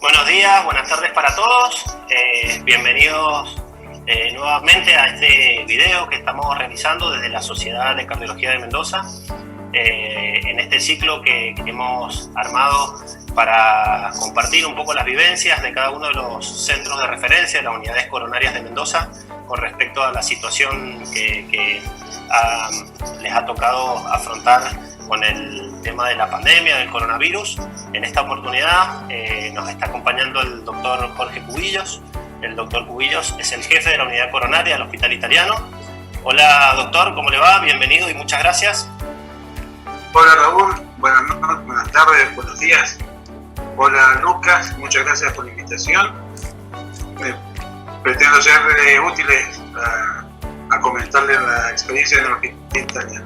Buenos días, buenas tardes para todos. Bienvenidos nuevamente a este video que estamos realizando desde la Sociedad de Cardiología de Mendoza. En este ciclo que hemos armado para compartir un poco las vivencias de cada uno de los centros de referencia de las unidades coronarias de Mendoza con respecto a la situación que les ha tocado afrontar con el tema de la pandemia, del coronavirus. En esta oportunidad nos está acompañando el doctor Jorge Cubillos. El doctor Cubillos es el jefe de la unidad coronaria del Hospital Italiano. Hola doctor, ¿cómo le va? Bienvenido y muchas gracias. Hola Raúl, buenas tardes, buenos días. Hola Lucas, muchas gracias por la invitación. Pretendo ser útiles a comentarles la experiencia del Hospital Italiano.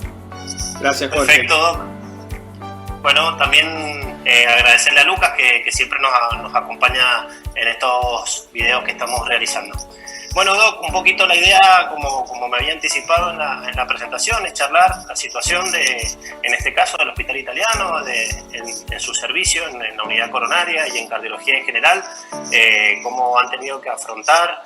Gracias, Jorge. Perfecto, Doc. Bueno, también agradecerle a Lucas que siempre nos acompaña en estos videos que estamos realizando. Bueno, Doc, un poquito la idea, como me había anticipado en la presentación, es charlar la situación en este caso del Hospital Italiano, en su servicio, en la unidad coronaria y en cardiología en general, cómo han tenido que afrontar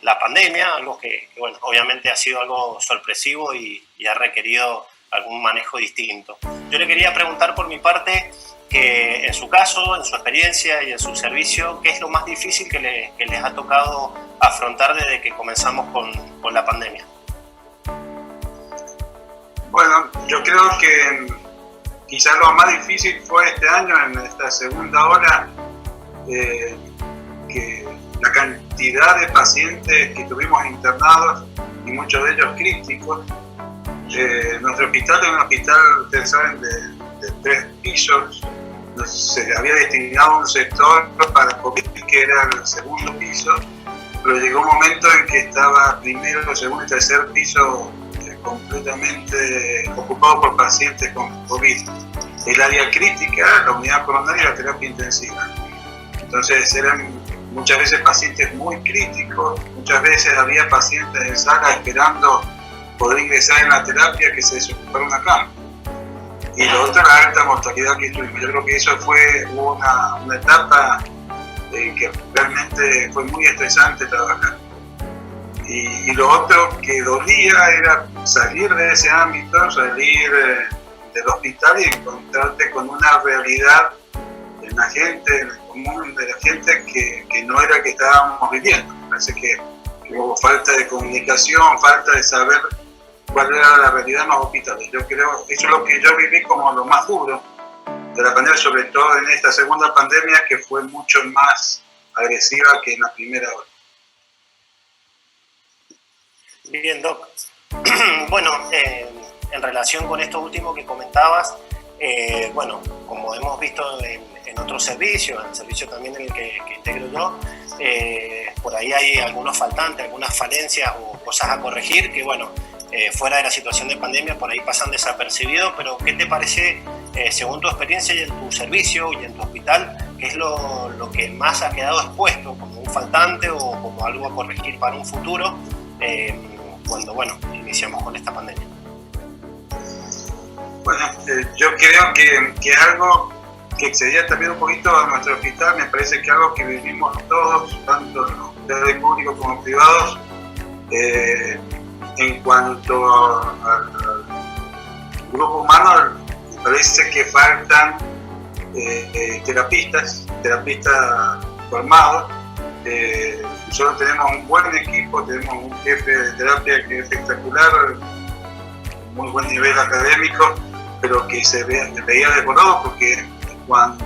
la pandemia, algo que bueno, obviamente ha sido algo sorpresivo y ha requerido algún manejo distinto. Yo le quería preguntar por mi parte que en su caso, en su experiencia y en su servicio, ¿qué es lo más difícil que les ha tocado afrontar desde que comenzamos con la pandemia? Bueno, yo creo que quizás lo más difícil fue este año, en esta segunda ola, que la cantidad de pacientes que tuvimos internados y muchos de ellos críticos. Nuestro hospital es un hospital, ustedes saben, de 3 pisos. Se había destinado un sector para COVID, que era el segundo piso, pero llegó un momento en que estaba primero, segundo y tercer piso completamente ocupado por pacientes con COVID. El área crítica, la unidad coronaria y la terapia intensiva. Entonces eran muchas veces pacientes muy críticos, muchas veces había pacientes en sala esperando poder ingresar en la terapia que se desocupara una cama. Y lo otro, la alta mortalidad que tuvimos. Yo creo que eso fue una etapa que realmente fue muy estresante trabajar. Y lo otro que dolía era salir de ese ámbito, salir del hospital y encontrarte con una realidad en la gente, en el común de la gente que no era que estábamos viviendo. Parece que hubo falta de comunicación, falta de saber cuál era la realidad en los hospitales. Yo creo, eso es lo que yo viví como lo más duro de la pandemia, sobre todo en esta segunda pandemia que fue mucho más agresiva que en la primera hora. Bien, Doc. Bueno, en relación con esto último que comentabas, bueno, como hemos visto en otros servicios, en el servicio también en el que integro yo, por ahí hay algunos faltantes, algunas falencias o cosas a corregir que, bueno, fuera de la situación de pandemia por ahí pasan desapercibidos, pero ¿qué te parece, según tu experiencia y en tu servicio y en tu hospital, qué es lo que más ha quedado expuesto como un faltante o como algo a corregir para un futuro cuando, bueno, iniciamos con esta pandemia? Bueno, yo creo que algo que excedía también un poquito a nuestro hospital, me parece que algo que vivimos todos, tanto en los hospitales públicos como privados, en cuanto al grupo humano, me parece que faltan terapistas formados. Nosotros tenemos un buen equipo, tenemos un jefe de terapia que es espectacular, muy buen nivel académico, pero que se veía desbordado porque cuando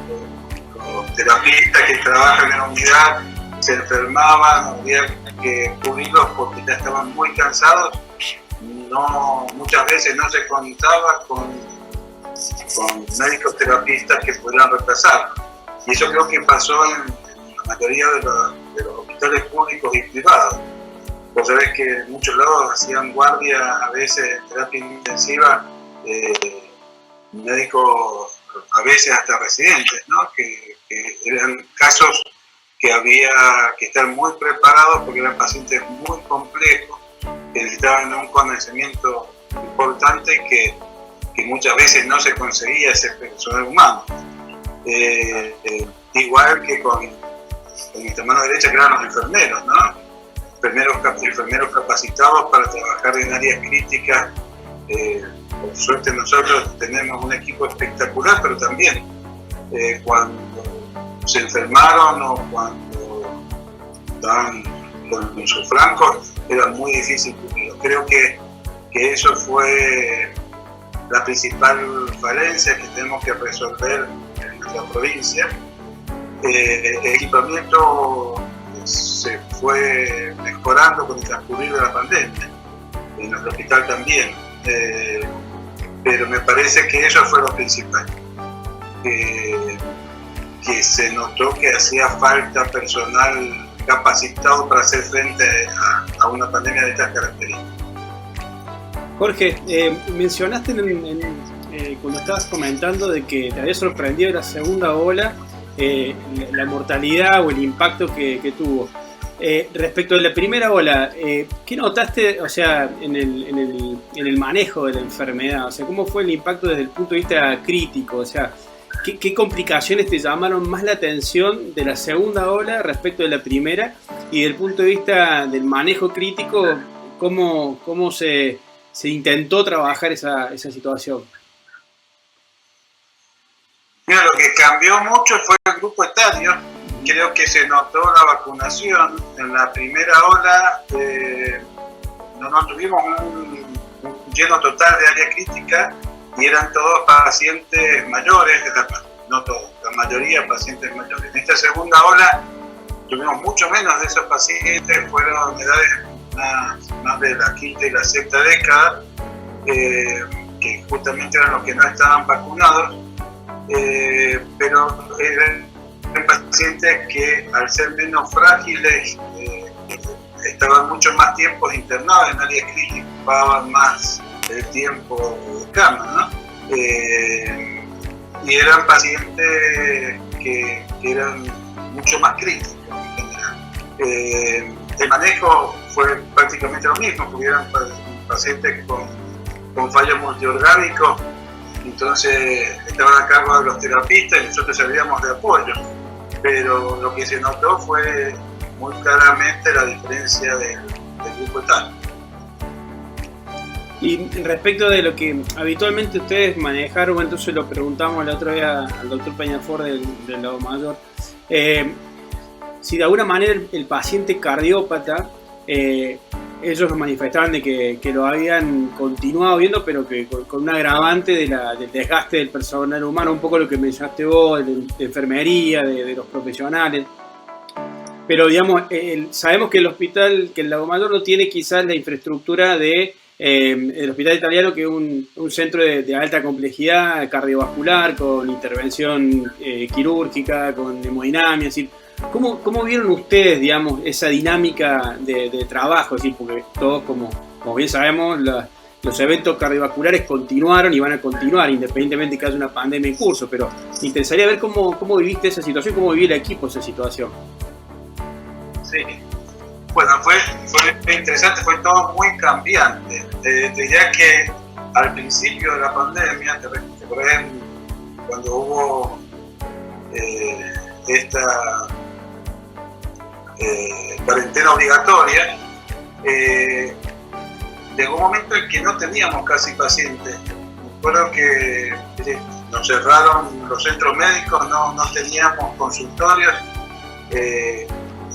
los terapistas que trabajan en la unidad se enfermaban, había que cubrirlos porque ya estaban muy cansados. Muchas veces no se contaba con médicos terapistas que pudieran reemplazarlos. Y eso creo que pasó en la mayoría de los hospitales públicos y privados. Vos sabés que en muchos lados hacían guardia, a veces en terapia intensiva, médicos, a veces hasta residentes, ¿no? Que eran casos que había que estar muy preparados porque eran pacientes muy complejos, que necesitaban un conocimiento importante que muchas veces no se conseguía ese personal humano. igual que con nuestra mano derecha, que eran los enfermeros, ¿no? Enfermeros capacitados para trabajar en áreas críticas. Por suerte nosotros tenemos un equipo espectacular, pero también cuando se enfermaron o cuando estaban con sus flancos, era muy difícil cubrirlo. Creo que eso fue la principal falencia que tenemos que resolver en nuestra provincia. El equipamiento se fue mejorando con el transcurrir de la pandemia, en nuestro hospital también, pero me parece que eso fue lo principal, que se notó que hacía falta personal capacitado para hacer frente a una pandemia de estas características. Jorge, mencionaste cuando estabas comentando de que te había sorprendido la segunda ola, la mortalidad o el impacto que tuvo. Respecto de la primera ola, ¿qué notaste, o sea, en el manejo de la enfermedad? O sea, ¿cómo fue el impacto desde el punto de vista crítico? O sea, ¿qué complicaciones te llamaron más la atención de la segunda ola respecto de la primera? Y desde el punto de vista del manejo crítico, ¿cómo se intentó trabajar esa situación? Mira, lo que cambió mucho fue el grupo etario. Creo que se notó la vacunación. En la primera ola no tuvimos un lleno total de área crítica y eran todos pacientes mayores, no todos, la mayoría pacientes mayores. En esta segunda ola tuvimos mucho menos de esos pacientes, fueron edades más de la quinta y la sexta década, que justamente eran los que no estaban vacunados, pero eran pacientes que al ser menos frágiles estaban mucho más tiempo internados en áreas críticas, ocupaban más el tiempo de cama, ¿no? Y eran pacientes que eran mucho más críticos en general. El manejo fue prácticamente lo mismo, porque eran pacientes con fallos multiorgánicos, entonces estaban a cargo de los terapistas y nosotros servíamos de apoyo, pero lo que se notó fue muy claramente la diferencia del grupo etario. Y respecto de lo que habitualmente ustedes manejaron, entonces lo preguntamos la otra vez al doctor Peñafort del Lagomayor, si de alguna manera el paciente cardiópata, ellos nos manifestaban de que lo habían continuado viendo, pero que con un agravante del desgaste del personal humano, un poco lo que mencionaste vos, de enfermería, de los profesionales. Pero digamos, sabemos que el Lagomayor no tiene quizás la infraestructura el hospital italiano, que es un centro de alta complejidad cardiovascular, con intervención quirúrgica, con hemodinamia, es decir, ¿cómo vieron ustedes, digamos, esa dinámica de trabajo? Es decir, porque todos, como bien sabemos, los eventos cardiovasculares continuaron y van a continuar, independientemente de que haya una pandemia en curso, pero me interesaría ver cómo viviste esa situación, cómo vivió el equipo esa situación. Sí. Bueno, fue interesante, fue todo muy cambiante. Ya que al principio de la pandemia, te acordás cuando hubo esta cuarentena obligatoria, llegó un momento en que no teníamos casi pacientes. Recuerdo que nos cerraron los centros médicos, no teníamos consultorios,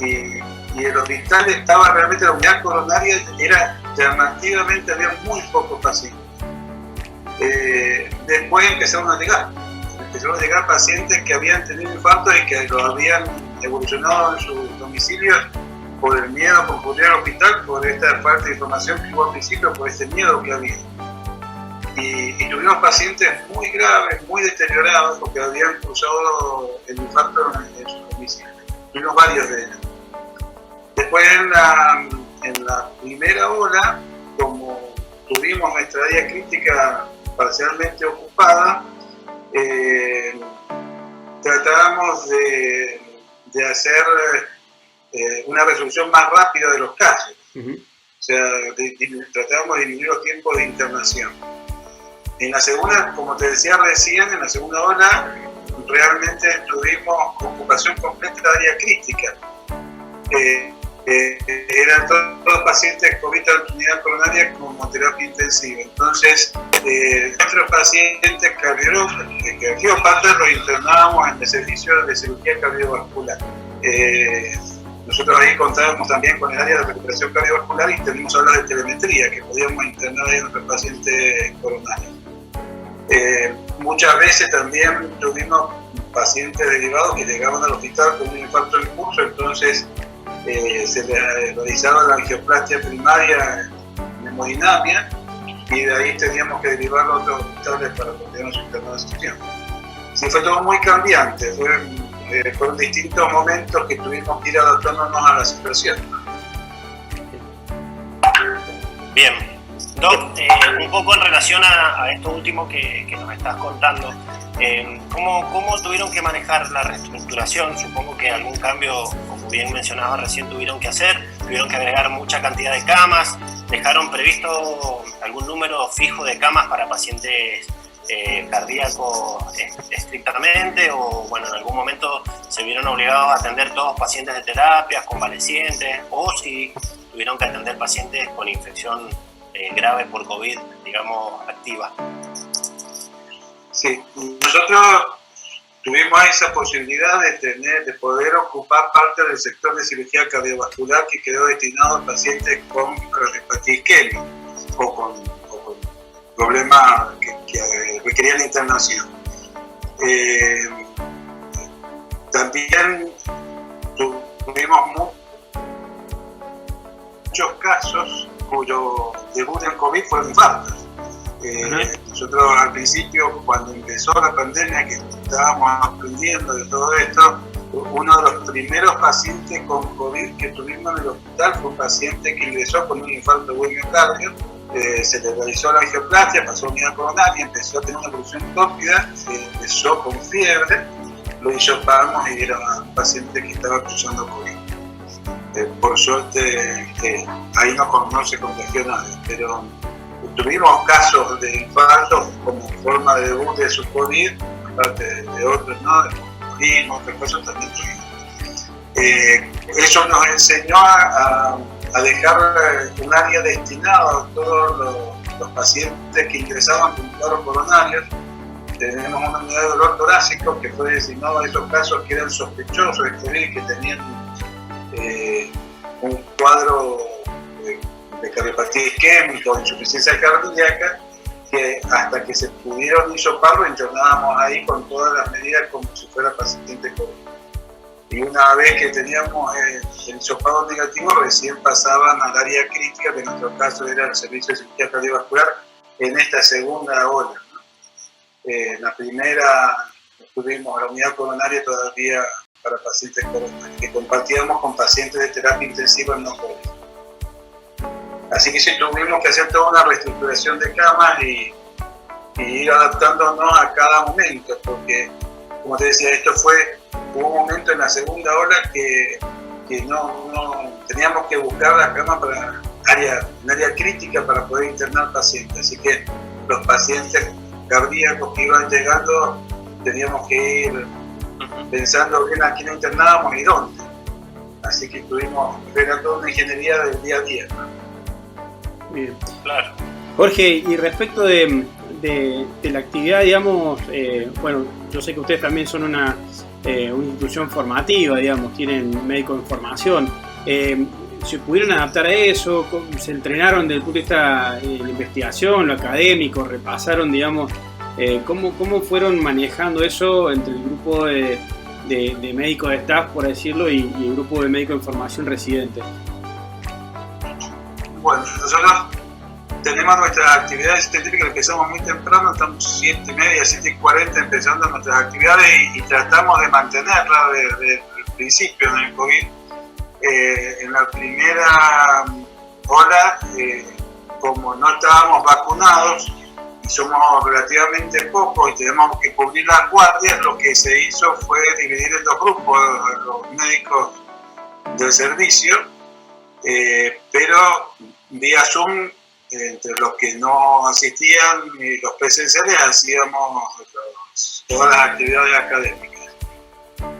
y el hospital estaba realmente, la unidad coronaria era llamativamente, había muy pocos pacientes. Después empezaron a llegar pacientes que habían tenido infartos y que lo habían evolucionado en sus domicilios por el miedo a concurrir al hospital, por esta falta de información que hubo al principio, por este miedo que había. Y tuvimos pacientes muy graves, muy deteriorados, porque habían cruzado el infarto en sus domicilios. Tuvimos varios de ellos. Después en la primera ola, como tuvimos nuestra área crítica parcialmente ocupada, tratábamos de hacer una resolución más rápida de los casos. Uh-huh. O sea, tratábamos de disminuir los tiempos de internación. En la segunda, como te decía recién, en la segunda ola realmente tuvimos ocupación completa de área crítica. Eran todos pacientes COVID de unidad coronaria como terapia intensiva. Entonces, nuestros pacientes cardiópatas los internábamos en el servicio de cirugía cardiovascular. Nosotros ahí contábamos también con el área de recuperación cardiovascular y tenemos hablar de telemetría, que podíamos internar ahí a nuestros pacientes coronarios. Muchas veces también tuvimos pacientes derivados que llegaban al hospital con un infarto en curso, entonces se les realizaba la angioplastia primaria en hemodinamia y de ahí teníamos que derivarlo a otros hospitales para continuar su internación. Sí, fue todo muy cambiante, fueron distintos momentos que tuvimos que ir adaptándonos a la situación. Bien, Doc, un poco en relación a esto último que nos estás contando, ¿cómo tuvieron que manejar la reestructuración? Supongo que algún cambio, como bien mencionaba recién, tuvieron que hacer, tuvieron que agregar mucha cantidad de camas, ¿dejaron previsto algún número fijo de camas para pacientes cardíacos estrictamente, o bueno, en algún momento se vieron obligados a atender todos pacientes de terapias, convalecientes, o si tuvieron que atender pacientes con infección grave por COVID, digamos, activa? Sí, nosotros tuvimos esa posibilidad de poder ocupar parte del sector de cirugía cardiovascular que quedó destinado a pacientes con cardiopatía isquémica o con problemas que requerían internación. También tuvimos muchos casos cuyo debut en COVID fue un infarto. Nosotros al principio, cuando empezó la pandemia, que estábamos aprendiendo de todo esto, uno de los primeros pacientes con COVID que tuvimos en el hospital fue un paciente que ingresó con un infarto de miocardio. Se le realizó la angioplastia, pasó a unidad coronaria, empezó a tener una evolución tórpida, empezó con fiebre, lo hisopamos y era paciente que estaba cruzando COVID. Por suerte, ahí no se contagió nadie, pero tuvimos casos de infartos como forma de debut de su COVID, aparte de otros, ¿no? De otras cosas también tuvimos. Eso nos enseñó a dejar un área destinada a todos los pacientes que ingresaban con cuadros coronarios. Tenemos una unidad de dolor torácico que fue designada a esos casos que eran sospechosos de COVID, que tenían un cuadro de cardiopatía isquémica o insuficiencia cardíaca, que hasta que se pudieron hisopar lo internábamos ahí con todas las medidas como si fuera paciente COVID. Y una vez que teníamos el hisopado negativo, recién pasaban al área crítica, que en nuestro caso era el servicio de cirugía cardiovascular, en esta segunda ola, ¿no? En la primera tuvimos la unidad coronaria todavía para pacientes coronarios, que compartíamos con pacientes de terapia intensiva no COVID. Así que sí tuvimos que hacer toda una reestructuración de camas y ir adaptándonos a cada momento, porque, como te decía, hubo un momento en la segunda ola que no teníamos que buscar la cama para un área crítica para poder internar pacientes. Así que los pacientes cardíacos que iban llegando teníamos que ir pensando bien a quién internábamos y dónde. Así que era toda una ingeniería del día a día, ¿no? Bien. Claro. Jorge, y respecto de la actividad, digamos, bueno, yo sé que ustedes también son una institución formativa, digamos, tienen médico en formación. ¿Se pudieron adaptar a eso? ¿Se entrenaron desde el punto de vista de la investigación, lo académico? ¿Repasaron, digamos, cómo fueron manejando eso entre el grupo de médicos de staff, por decirlo, y el grupo de médicos en formación residente? Bueno, nosotros tenemos nuestras actividades científicas, empezamos muy temprano, estamos 7:30, 7:40 empezando nuestras actividades y tratamos de mantenerlas desde el principio del COVID. En la primera ola, como no estábamos vacunados y somos relativamente pocos y tenemos que cubrir las guardias, lo que se hizo fue dividir en dos grupos los médicos del servicio, pero vía Zoom, entre los que no asistían y los presenciales hacíamos todas las actividades académicas.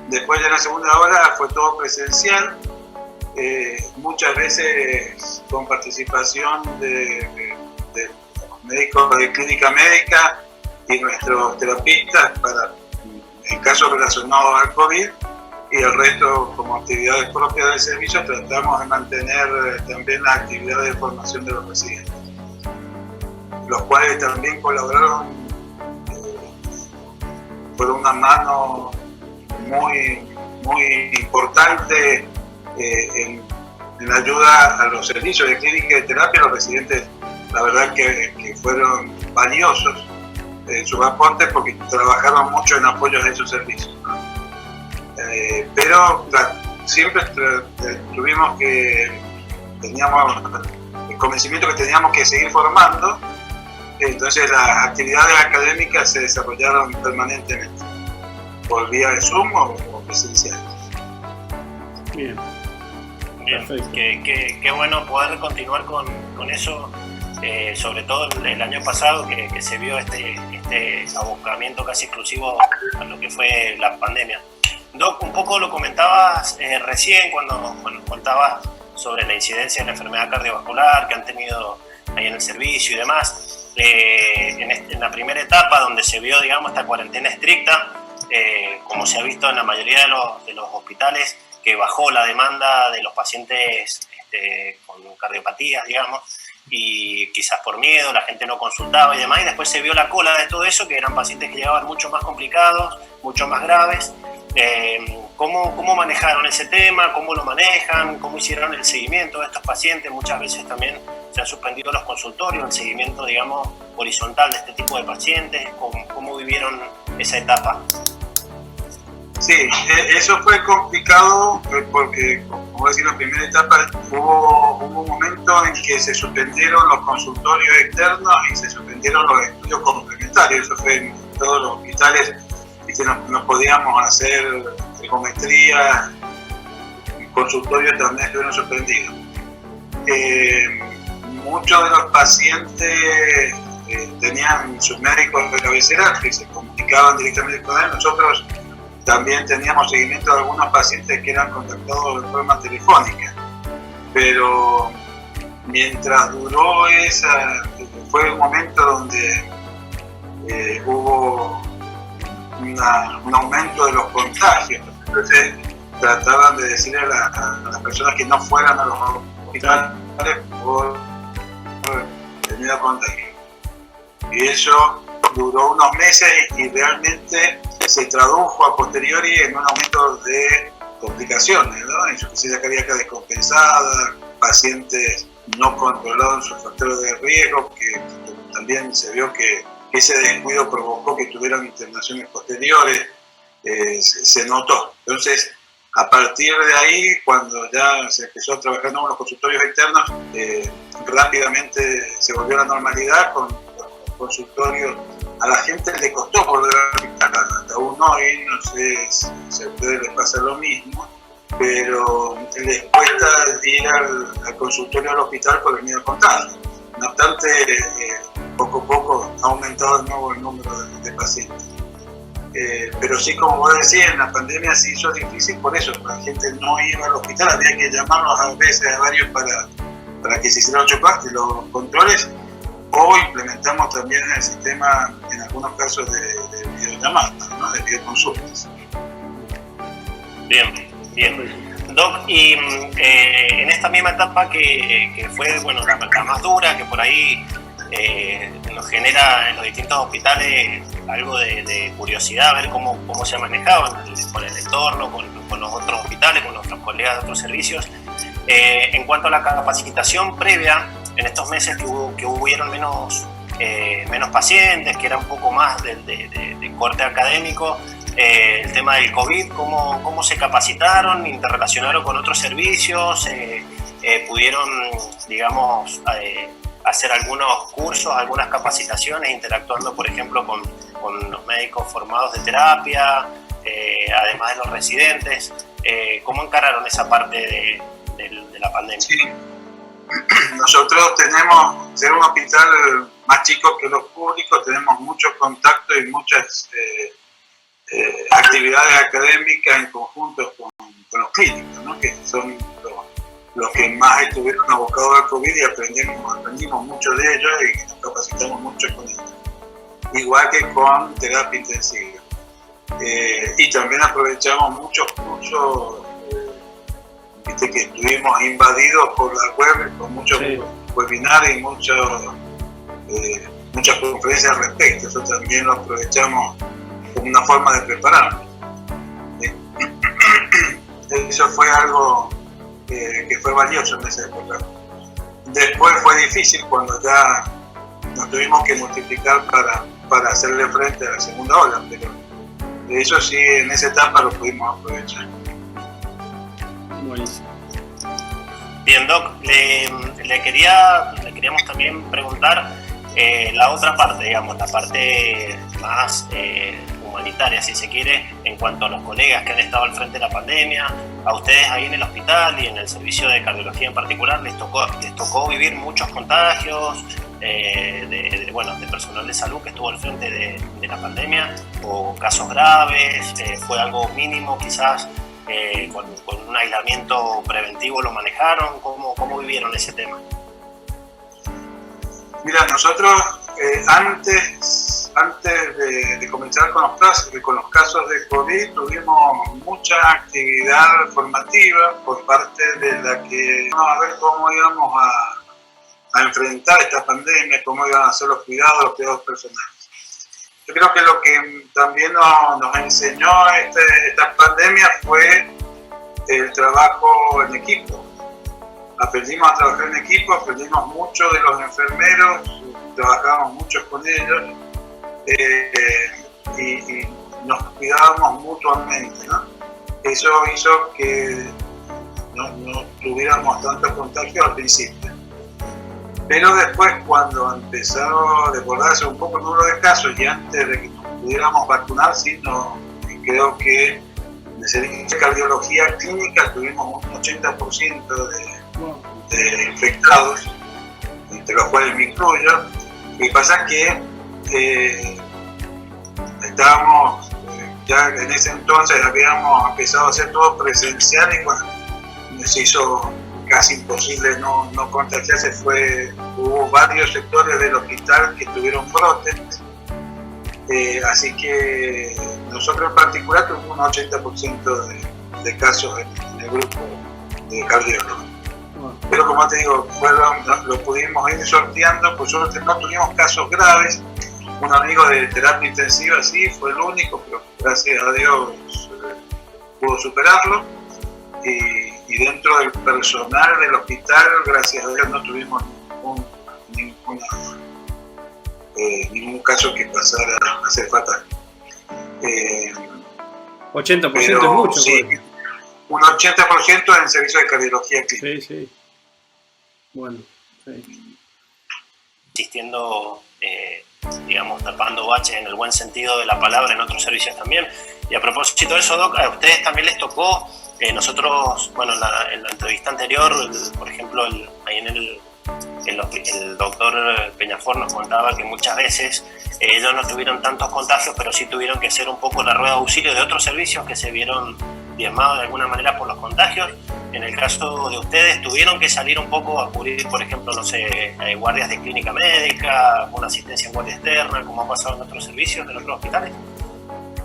Después de la segunda ola fue todo presencial, muchas veces con participación de médicos de clínica médica y nuestros terapistas para en casos relacionados al COVID, y el resto como actividades propias del servicio tratamos de mantener también las actividades de formación de los residentes, los cuales también colaboraron, fueron una mano muy importante en ayuda a los servicios de clínica y de terapia. Los residentes, la verdad que fueron valiosos en sus aportes porque trabajaron mucho en apoyo a esos servicios, ¿no? Pero siempre teníamos el convencimiento que teníamos que seguir formando, entonces las actividades académicas se desarrollaron permanentemente, por vía de Zoom o presencial. Bien. Bien, qué bueno poder continuar con eso, sobre todo el año pasado que se vio este abocamiento casi exclusivo a lo que fue la pandemia. Doc, un poco lo comentabas recién cuando contabas sobre la incidencia de la enfermedad cardiovascular que han tenido ahí en el servicio y demás. En la primera etapa donde se vio, digamos, esta cuarentena estricta, como se ha visto en la mayoría de los hospitales, que bajó la demanda de los pacientes con cardiopatías, digamos, y quizás por miedo la gente no consultaba y demás, y después se vio la cola de todo eso, que eran pacientes que llegaban mucho más complicados, mucho más graves. ¿Cómo manejaron ese tema? ¿Cómo lo manejan? ¿Cómo hicieron el seguimiento de estos pacientes? Muchas veces también se han suspendido los consultorios, el seguimiento, digamos, horizontal de este tipo de pacientes. ¿Cómo vivieron esa etapa? Sí, eso fue complicado porque, como decía, en la primera etapa hubo un momento en que se suspendieron los consultorios externos y se suspendieron los estudios complementarios. Eso fue en todos los hospitales, y que no podíamos hacer trigonometría, consultorios también estuvieron suspendidos. Muchos de los pacientes tenían sus médicos de cabecera que se comunicaban directamente con él. Nosotros también teníamos seguimiento de algunos pacientes que eran contactados de forma telefónica, pero mientras duró fue un momento donde hubo un aumento de los contagios. Entonces trataban de decirle a las personas que no fueran a los hospitales por el miedo a contagio. Y eso duró unos meses y realmente se tradujo a posteriori en un aumento de complicaciones, ¿no? Insuficiencia cardíaca descompensada, pacientes no controlados en sus factores de riesgo, que también se vio que ese descuido provocó que tuvieran internaciones posteriores, se notó. Entonces, a partir de ahí, cuando ya se empezó a trabajar en los consultorios externos, rápidamente se volvió a la normalidad con los consultorios. A la gente le costó volver al hospital, aún hoy, no sé si a ustedes les pasa lo mismo, pero les cuesta ir al consultorio al hospital por el miedo al contagio. No obstante, poco a poco ha aumentado de nuevo el número de pacientes. Pero sí, como vos decías, en la pandemia se hizo difícil por eso, la gente no iba al hospital, había que llamarlos a veces a varios para que se hicieran los controles, o implementamos también el sistema en algunos casos de videollamadas, ¿no? De videoconsultas. Bien. Doc, y en esta misma etapa que fue, bueno, la más dura, que por ahí nos genera en los distintos hospitales algo de curiosidad, ver cómo se ha manejado con el entorno, con los otros hospitales, con nuestros colegas de otros servicios. En cuanto a la capacitación previa, en estos meses que hubieron menos pacientes, que era un poco más de corte académico, el tema del COVID, cómo se capacitaron, interrelacionaron con otros servicios, pudieron, digamos, hacer algunos cursos, algunas capacitaciones, interactuando, por ejemplo, con los médicos formados de terapia, además de los residentes. ¿Cómo encararon esa parte de la pandemia? Sí. Nosotros tenemos, ser un hospital más chico que los públicos, tenemos muchos contactos y muchas actividades académicas en conjunto con los clínicos, ¿no? Que son los que más estuvieron abocados al COVID y aprendimos mucho de ellos y nos capacitamos mucho con ellos. Igual que con terapia intensiva. Y también aprovechamos muchos cursos, viste que estuvimos invadidos por la web con muchos webinars y muchas conferencias al respecto. Eso también lo aprovechamos como una forma de prepararnos. Eso fue algo que fue valioso en esa época. Después fue difícil cuando ya nos tuvimos que multiplicar para hacerle frente a la segunda ola, pero eso sí, en esa etapa lo pudimos aprovechar. Buenísimo. Bien, Doc, le queríamos también preguntar la otra parte, digamos, la parte más humanitaria, si se quiere, en cuanto a los colegas que han estado al frente de la pandemia, a ustedes ahí en el hospital y en el servicio de cardiología en particular, les tocó vivir muchos contagios de personal de salud que estuvo al frente de la pandemia, o casos graves, fue algo mínimo quizás, con un aislamiento preventivo lo manejaron, ¿cómo vivieron ese tema? Mira, nosotros antes de comenzar con los casos de COVID tuvimos mucha actividad formativa por parte de la que vamos a ver cómo íbamos a enfrentar esta pandemia, cómo iban a ser los cuidados personales. Yo creo que lo que también nos enseñó esta pandemia fue el trabajo en equipo. Aprendimos a trabajar en equipo, aprendimos mucho de los enfermeros, trabajamos mucho con ellos y nos cuidábamos mutuamente, ¿no? Eso hizo que no tuviéramos tanto contagio al principio. Pero después, cuando empezaron a desbordarse un poco el número de casos y antes de que nos pudiéramos vacunar, creo que en el servicio de cardiología clínica tuvimos un 80% de infectados, entre los cuales me incluyo. Y pasa que estábamos, ya en ese entonces habíamos empezado a hacer todo presencial y bueno, se hizo casi imposible no contagiarse. Hubo varios sectores del hospital que tuvieron brotes, así que nosotros en particular tuvimos un 80% de casos en el grupo de cardiólogos. Pero como te digo, lo pudimos ir sorteando, por suerte no tuvimos casos graves. Un amigo de terapia intensiva sí, fue el único, pero gracias a Dios pudo superarlo. Y dentro del personal del hospital, gracias a Dios, no tuvimos ningún caso que pasara a ser fatal. 80% es mucho. Sí, pues. Un 80% en el servicio de cardiología clínica. Sí. Bueno, sí. Existiendo, digamos, tapando baches en el buen sentido de la palabra en otros servicios también. Y a propósito de eso, Doc, a ustedes también les tocó, nosotros, bueno, en la entrevista anterior, por ejemplo, el doctor Peñafort nos contaba que muchas veces ellos no tuvieron tantos contagios, pero sí tuvieron que ser un poco la rueda de auxilio de otros servicios que se vieron diezmados de alguna manera por los contagios. En el caso de ustedes, ¿tuvieron que salir un poco a cubrir, por ejemplo, no sé, guardias de clínica médica, una asistencia en guardia externa, como ha pasado en otros servicios, en otros hospitales?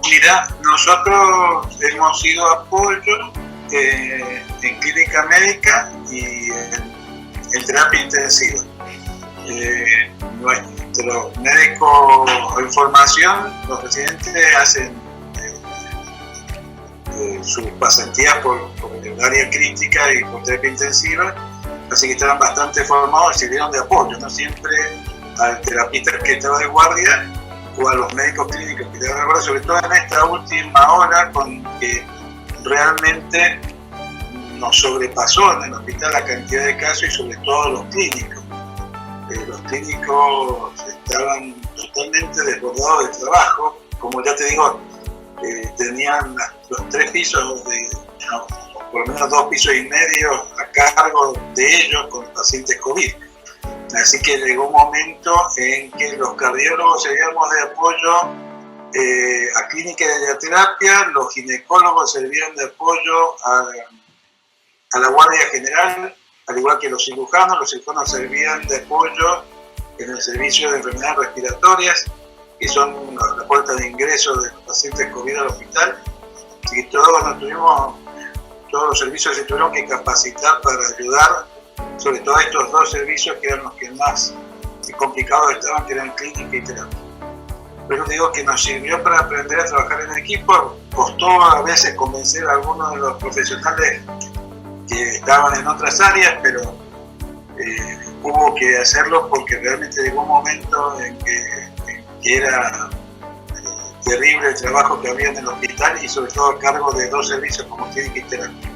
Mira, nosotros hemos sido apoyo en clínica médica y en terapia intensiva. Nuestros médicos en formación, los residentes hacen sus pasantías por el área crítica y por terapia intensiva, así que estaban bastante formados y sirvieron de apoyo, no siempre al terapista que estaba de guardia o a los médicos clínicos que estaban de guardia, sobre todo en esta última hora con que realmente nos sobrepasó en el hospital la cantidad de casos y sobre todo los clínicos. Los clínicos estaban totalmente desbordados de trabajo, como ya te digo, tenían los 3 pisos, por lo menos 2 pisos y medio a cargo de ellos con pacientes COVID. Así que llegó un momento en que los cardiólogos servíamos de apoyo a clínica de radioterapia, los ginecólogos servían de apoyo a la guardia general, al igual que los cirujanos servían de apoyo en el servicio de enfermedades respiratorias, que son la puerta de ingreso de los pacientes COVID al hospital. Así que todos los servicios se tuvieron que capacitar para ayudar, sobre todo a estos dos servicios que eran los que más complicados estaban, que eran clínica y terapia. Pero digo que nos sirvió para aprender a trabajar en equipo. Costó a veces convencer a algunos de los profesionales que estaban en otras áreas, pero hubo que hacerlo porque realmente llegó un momento en que era terrible el trabajo que había en el hospital y sobre todo a cargo de dos servicios como clínica y terapia.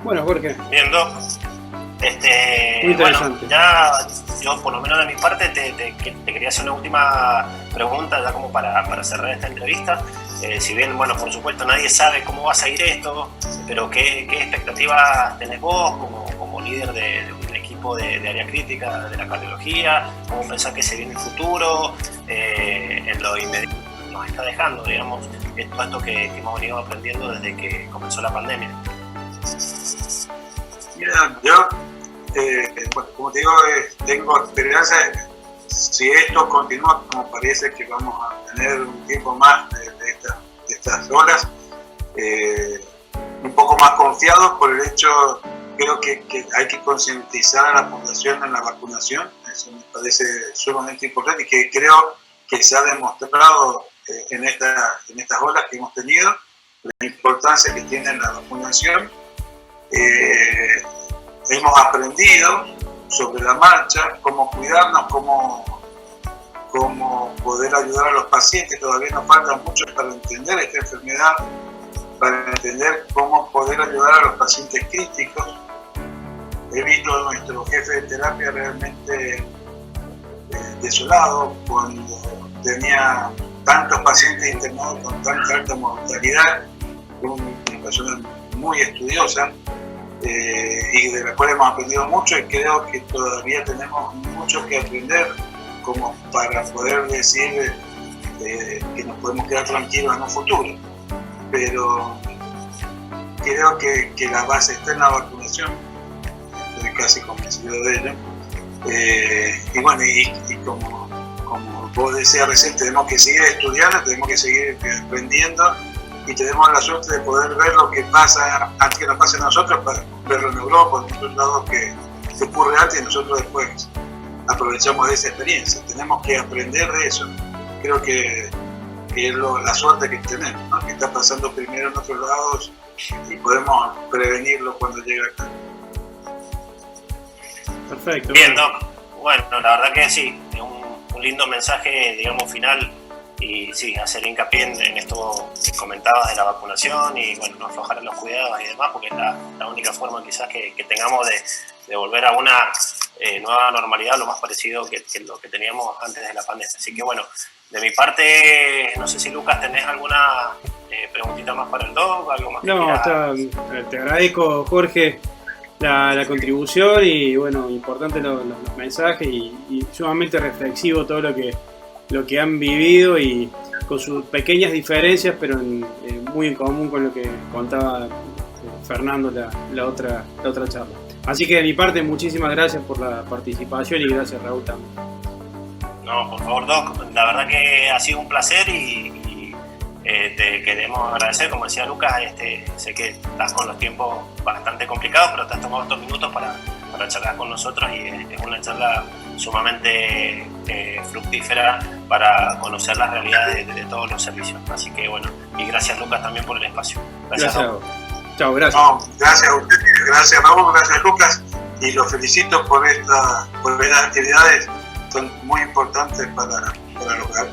Bueno, Jorge. Bien, Doc. Muy interesante. Bueno, ya yo por lo menos de mi parte te quería hacer una última pregunta ya como para cerrar esta entrevista. Si bien, bueno, por supuesto nadie sabe cómo va a salir esto, pero ¿qué expectativas tenés vos como líder de un equipo de área crítica de la cardiología? ¿Cómo pensás que se viene el futuro? En lo inmediato nos está dejando, digamos, todo esto que hemos venido aprendiendo desde que comenzó la pandemia. Mira, yo, bueno, como te digo, tengo esperanza. Si esto continúa como parece que vamos a tener un tiempo más de estas olas, un poco más confiados por el hecho, creo que hay que concientizar a la población en la vacunación. Eso me parece sumamente importante y que creo que se ha demostrado en estas olas que hemos tenido, la importancia que tiene la vacunación. Hemos aprendido sobre la marcha cómo cuidarnos, cómo poder ayudar a los pacientes. Todavía nos falta mucho para entender esta enfermedad, para entender cómo poder ayudar a los pacientes críticos. He visto a nuestro jefe de terapia realmente desolado cuando tenía tantos pacientes internados con tanta alta mortalidad, una persona muy estudiosa, y de la cual hemos aprendido mucho, y creo que todavía tenemos mucho que aprender como para poder decir que nos podemos quedar tranquilos en un futuro. Pero creo que la base está en la vacunación, estoy casi convencido de ello. Y bueno, y como vos decías recién, tenemos que seguir estudiando, tenemos que seguir aprendiendo, y tenemos la suerte de poder ver lo que pasa antes que nos pase a nosotros, para verlo en Europa, en otros lados que ocurre antes y nosotros después aprovechamos de esa experiencia. Tenemos que aprender de eso. Creo que es la suerte que tenemos, ¿no? Que está pasando primero en otros lados y podemos prevenirlo cuando llegue acá. Perfecto. Bien, Doc. Bueno, la verdad que sí, es un lindo mensaje, digamos, final. Y sí, hacer hincapié en esto que comentabas de la vacunación y bueno, no aflojar en los cuidados y demás, porque es la única forma quizás que tengamos de volver a una nueva normalidad, lo más parecido que lo que teníamos antes de la pandemia. Así que bueno, de mi parte, no sé si Lucas tenés alguna preguntita más para el Doc, algo más. No, te agradezco, Jorge, la contribución y bueno, importante los mensajes y sumamente reflexivo todo lo que han vivido y con sus pequeñas diferencias, pero muy en común con lo que contaba Fernando la otra charla. Así que de mi parte, muchísimas gracias por la participación y gracias, Raúl, también. No, por favor, Doc, la verdad que ha sido un placer y te queremos agradecer, como decía Lucas, sé que estás con los tiempos bastante complicados, pero te has tomado estos minutos para charlar con nosotros y es una charla sumamente fructífera para conocer las realidades de todos los servicios. Así que bueno, y gracias Lucas también por el espacio. Gracias. Chao, gracias. No, gracias Raúl, gracias Lucas, y los felicito por estas actividades, son muy importantes para lograr